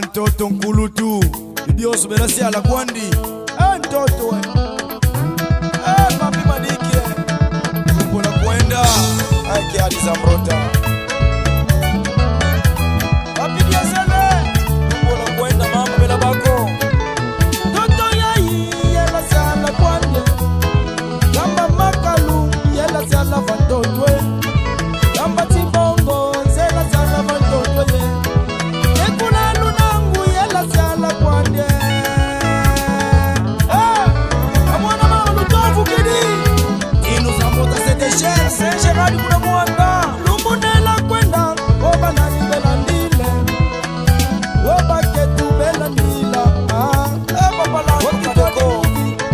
Mtoto nkulutu Bibioso belasi ala kwandi mtoto we papi madiki Kumbo na kuenda Aiki hadi za mrota Papi diazele Kumbo na kuenda mama bela bako Toto yai yela si ala kwandi Kamba makalu yela si ala vantotwe Kamba tibongo zela si ala vantotwe Ekuna lunangu yela si ala kwandi Amwana mama lutofu kidi Inu zamota sete shere Senjeradi kuna mwanda Lumunela kwenda Oba nani bela ndile Oba ketu bela ndila Eba pala wakitoko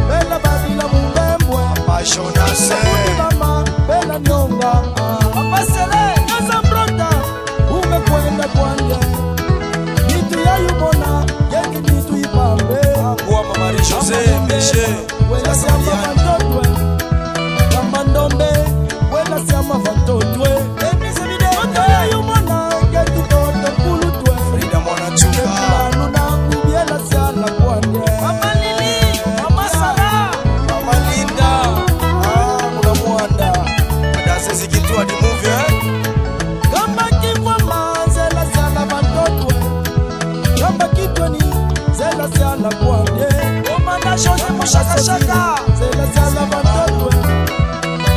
Bela badila mubembwe Apashona se Mama bela nyonga Apasele Kaza mbrota Ume kwenda kwande Nitu ya yubona Yengi nitu ipambe Kuwa mamari Jose Miche Wela siama vantotwe Kama ndombe Wela siama vantotwe Emise video Oto ya yubona Yengi toto kulutwe Frida mwana chuka Kekula nuna Kubiela siala kwande Mama Lili Mama Sara Mama Linda Muna mwanda Adase zikitua di movie Kamba kifama Zela siala vantotwe Kamba kitweni Zela siala kwande Omana shote mushaka shaka Zela siala vantotwe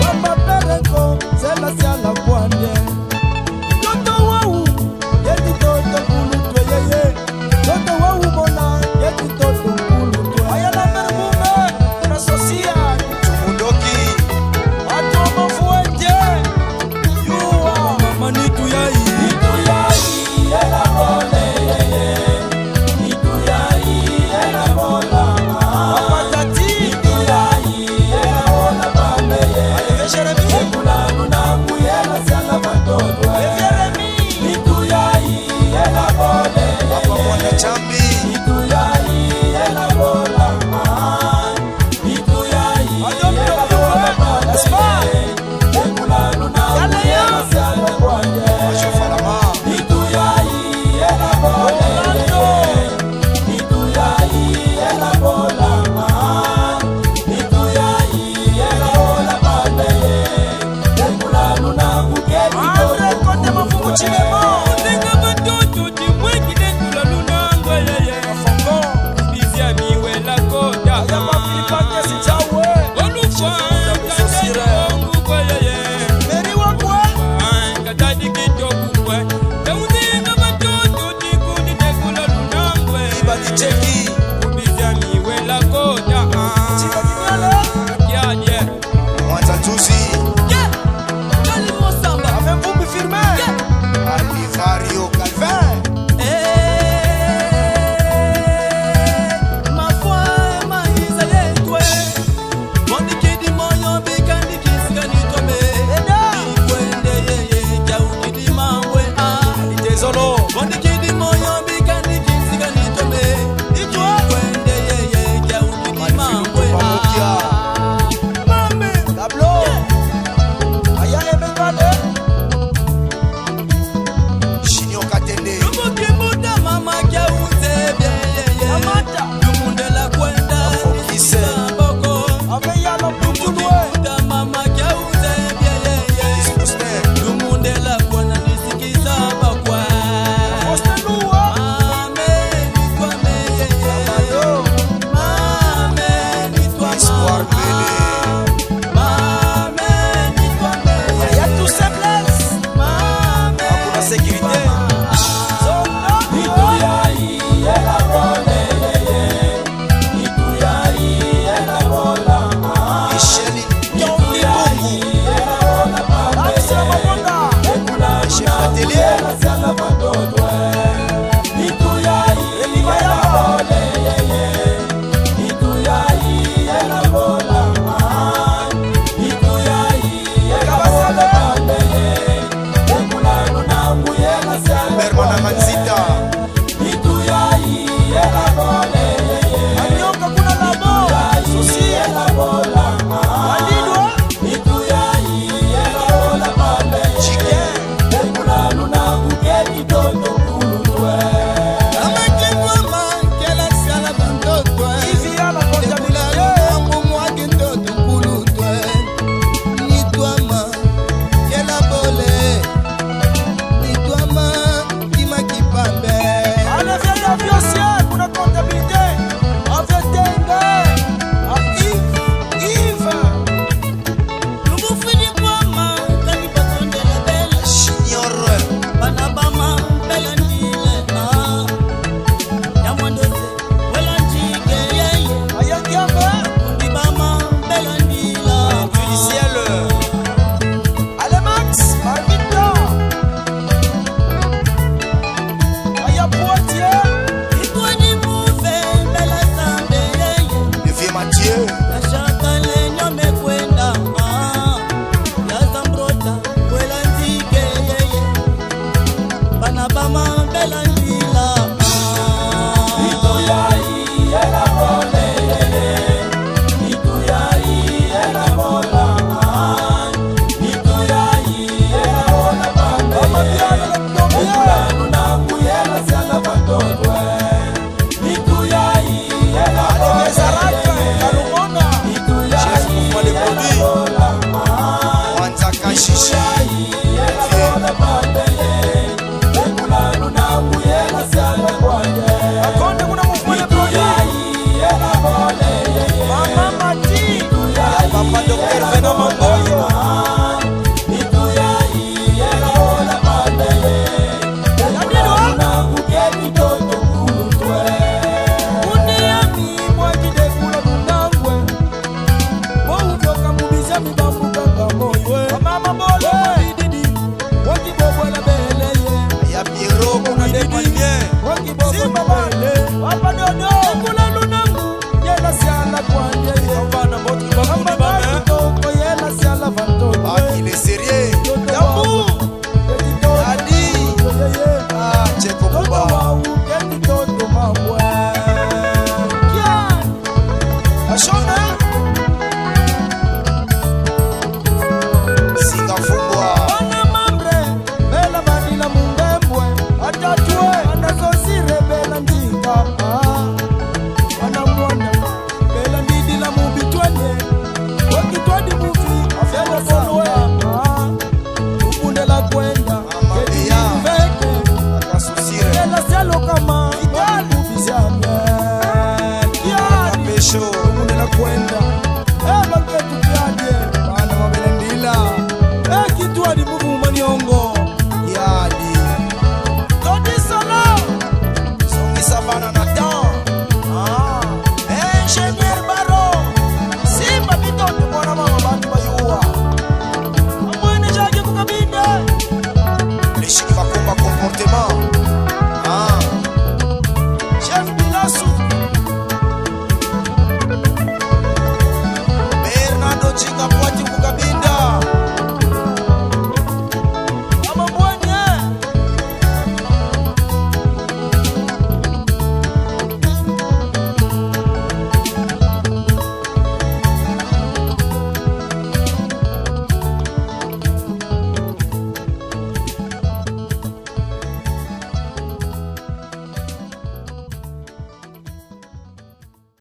Kamba pereko Zela siala kwande Toto wau Yeti toto kulutwe yeye Toto wau mona Yeti toto kulutwe Ayala mermume Unasosia Tumundoki Ato mafuete Yuwa Mama nitu yai Nitu yai Yela bole yeye Nitu yai Yela bola Apatati Nitu yai Yela bola bambe yeye Aleve Jeremy Ekula nunangu Yela siala vantotwe Jeremy Nitu yai Yela bole yeye Papa mwana chambi Nitu yai Yela bola Nitu yai Yela bola bambe yeye Ekula nunangu Yela siala kwande Ashofalama Nitu yai Yela bole yeye Nitu yai Yela bola Nitu yai Yela bola bambe yeye Ekula nunangu Andre kote mafungu chilemo Tenga batoto timweki dekula lunangu yeye Mafongo Bizia miwe la koda Ya mafilipa kesi chawe Olufa Kandani wangu kwa yeye Meri wakwe Katadi kidoku kwe Tenga batoto tikuni dekula lunangu Iba di cheki Bizia miwe la koda Chika kinyale Kiadye Mwata tuzi Avec vous me firmez Alivario Calvin Ma foi maïza yetwe Mondiki di moyo bikandi kisika nitome Ikwende yeye Jaudi di mangwe Désolé Mondiki di moyo bikandi kisika nitome Ikwende yeye Jaudi di mangwe Mame Tableau Aya Ebengade Chignon Katende Lumuki muda mama kia uzebye yeye Amata Lumunde la kwenda Afokise. Nisaboko Ave yalo Lumuki Putulwe muda mama kia uzebye yeye Dispuster Lumunde la kwenda nisikiza bakwa Osteluwa Mame nitwame yeye Amado Mame nitwame Espoir Bele Mame nitwame Aya tout semblance Mame Hakuna sécurité Zona Nitu yai yela bole yeye Nitu yai yela bola Michel Yombi Bungu yela bola bambe Amsa Mabonda Ekula Chef atelier yela siala vantotwe Nitu yai yela bole yeye Nitu yai yela bola Nitu yai yela bola bambe Ekula nunangu yela siala Bermana Manzita